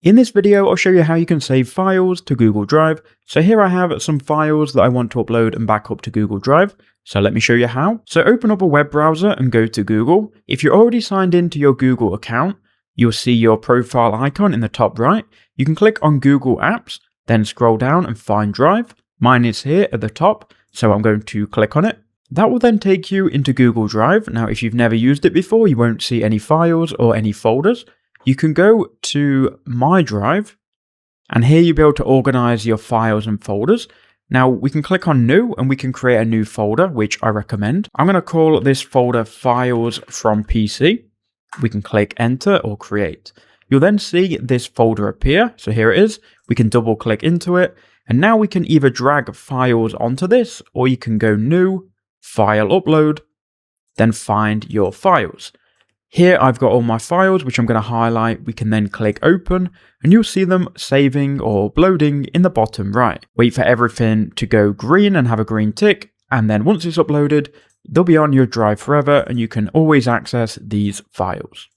In this video, I'll show you how you can save files to Google Drive. So here I have some files that I want to upload and back up to Google Drive. So let me show you how. So open up a web browser and go to Google. If you're already signed into your Google account, you'll see your profile icon in the top right. You can click on Google Apps, then scroll down and find Drive. Mine is here at the top, so I'm going to click on it. That will then take you into Google Drive. Now, if you've never used it before, you won't see any files or any folders. You can go to My Drive, and here you'll be able to organize your files and folders. Now we can click on New and we can create a new folder, which I recommend. I'm going to call this folder Files from PC. We can click Enter or Create. You'll then see this folder appear. So here it is. We can double click into it. And now we can either drag files onto this, or you can go New, File Upload, then find your files. Here I've got all my files, which I'm going to highlight. We can then click open and you'll see them saving or uploading in the bottom right. Wait for everything to go green and have a green tick. And then once it's uploaded, they'll be on your drive forever and you can always access these files.